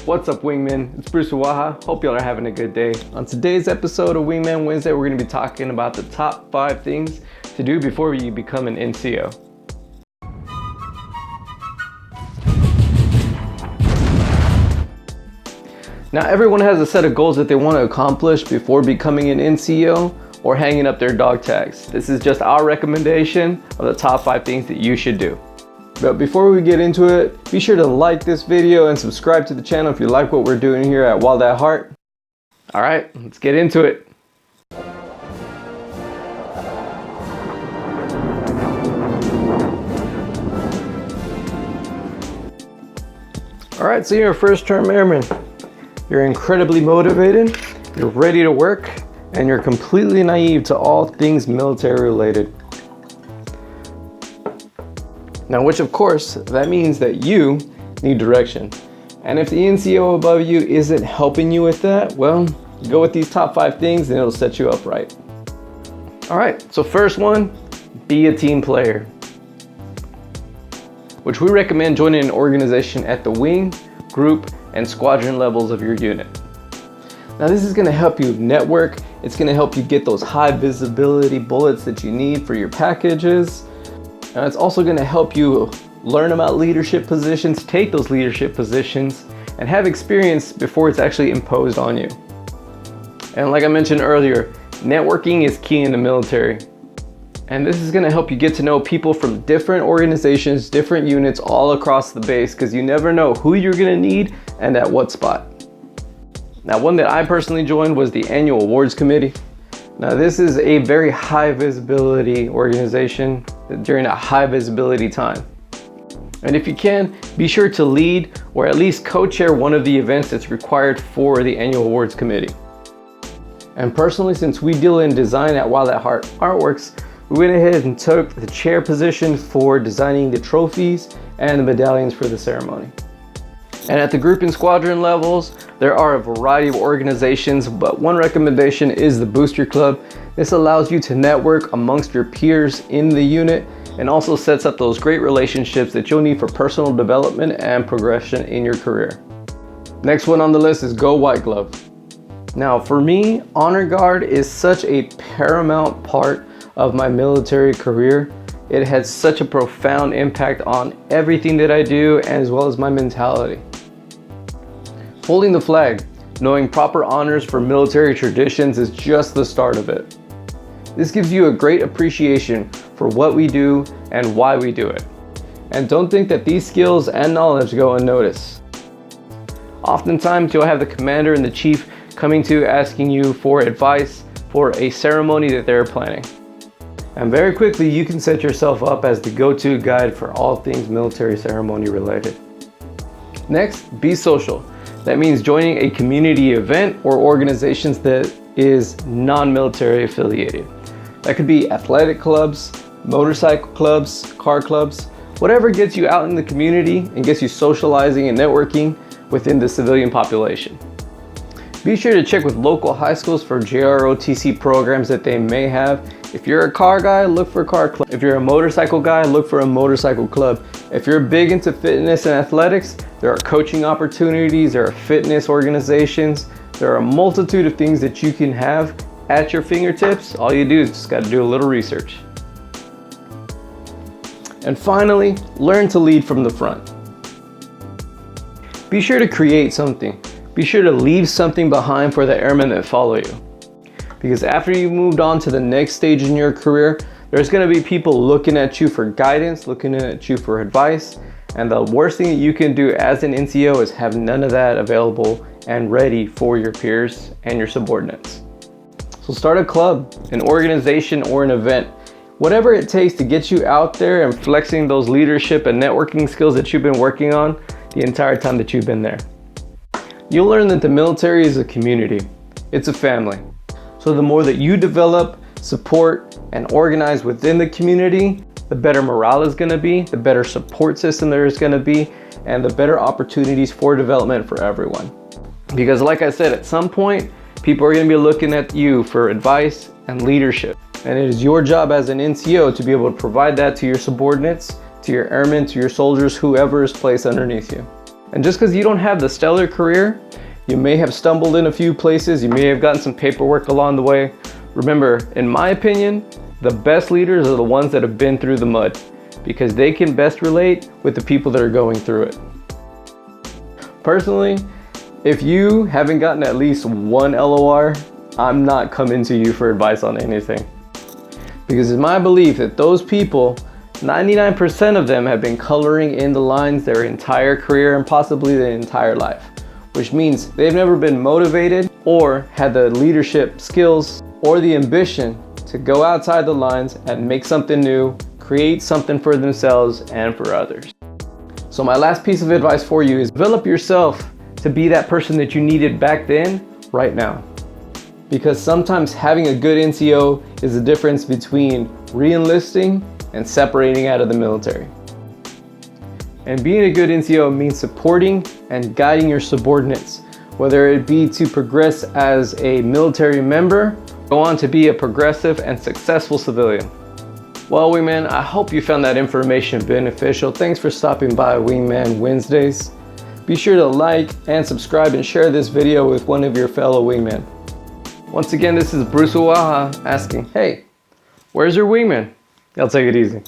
What's up, Wingman? It's Bruce Waha. Hope y'all are having a good day. On today's episode of Wingman Wednesday, we're going to be talking about the top 5 things to do before you become an NCO. Now, everyone has a set of goals that they want to accomplish before becoming an NCO or hanging up their dog tags. This is just our recommendation of the top 5 things that you should do. But before we get into it, be sure to like this video and subscribe to the channel if you like what we're doing here at Wild at Heart. All right, let's get into it. All right, so you're a first-term airman. You're incredibly motivated, you're ready to work, and you're completely naive to all things military related. Now, which of course, that means that you need direction. And if the NCO above you isn't helping you with that, well, go with these top 5 things and it'll set you up right. All right, so first one, be a team player. Which we recommend joining an organization at the wing, group, and squadron levels of your unit. Now this is gonna help you network, it's gonna help you get those high visibility bullets that you need for your packages, and it's also gonna help you learn about leadership positions, take those leadership positions, and have experience before it's actually imposed on you. And like I mentioned earlier, networking is key in the military. And this is gonna help you get to know people from different organizations, different units all across the base, because you never know who you're gonna need and at what spot. Now, one that I personally joined was the Annual Awards Committee. Now, this is a very high visibility organization during a high visibility time. And if you can, be sure to lead or at least co-chair one of the events that's required for the Annual Awards Committee. And personally, since we deal in design at Wild at Heart Artworks, we went ahead and took the chair position for designing the trophies and the medallions for the ceremony. And at the group and squadron levels, there are a variety of organizations, but one recommendation is the Booster Club. This allows you to network amongst your peers in the unit and also sets up those great relationships that you'll need for personal development and progression in your career. Next one on the list is Go White Glove. Now for me, Honor Guard is such a paramount part of my military career. It had such a profound impact on everything that I do, as well as my mentality. Holding the flag, knowing proper honors for military traditions is just the start of it. This gives you a great appreciation for what we do and why we do it. And don't think that these skills and knowledge go unnoticed. Oftentimes you'll have the commander and the chief coming to asking you for advice for a ceremony that they're planning. And very quickly, you can set yourself up as the go-to guide for all things military ceremony related. Next, be social. That means joining a community event or organizations that is non-military affiliated. That could be athletic clubs, motorcycle clubs, car clubs, whatever gets you out in the community and gets you socializing and networking within the civilian population. Be sure to check with local high schools for JROTC programs that they may have. If you're a car guy, look for a car club. If you're a motorcycle guy, look for a motorcycle club. If you're big into fitness and athletics, there are coaching opportunities, there are fitness organizations, there are a multitude of things that you can have at your fingertips. All you do is just got to do a little research. And finally, learn to lead from the front. Be sure to create something. Be sure to leave something behind for the airmen that follow you. Because after you've moved on to the next stage in your career, there's going to be people looking at you for guidance, looking at you for advice. And the worst thing that you can do as an NCO is have none of that available and ready for your peers and your subordinates. So start a club, an organization, or an event. Whatever it takes to get you out there and flexing those leadership and networking skills that you've been working on the entire time that you've been there. You'll learn that the military is a community. It's a family. So the more that you develop, support, and organize within the community, the better morale is gonna be, the better support system there is gonna be, and the better opportunities for development for everyone. Because like I said, at some point, people are gonna be looking at you for advice and leadership. And it is your job as an NCO to be able to provide that to your subordinates, to your airmen, to your soldiers, whoever is placed underneath you. And just because you don't have the stellar career, you may have stumbled in a few places, you may have gotten some paperwork along the way. Remember, in my opinion, the best leaders are the ones that have been through the mud, because they can best relate with the people that are going through it. Personally, if you haven't gotten at least one LOR, I'm not coming to you for advice on anything. Because it's my belief that those people, 99% of them have been coloring in the lines their entire career and possibly their entire life, which means they've never been motivated or had the leadership skills or the ambition to go outside the lines and make something new, create something for themselves and for others. So my last piece of advice for you is develop yourself to be that person that you needed back then, right now. Because sometimes having a good NCO is the difference between re-enlisting and separating out of the military. And being a good NCO means supporting and guiding your subordinates, whether it be to progress as a military member, go on to be a progressive and successful civilian. Well, Wingman, I hope you found that information beneficial. Thanks for stopping by Wingman Wednesdays. Be sure to like and subscribe and share this video with one of your fellow wingmen. Once again, this is Bruce Oaha asking, hey, where's your wingman? Y'all take it easy.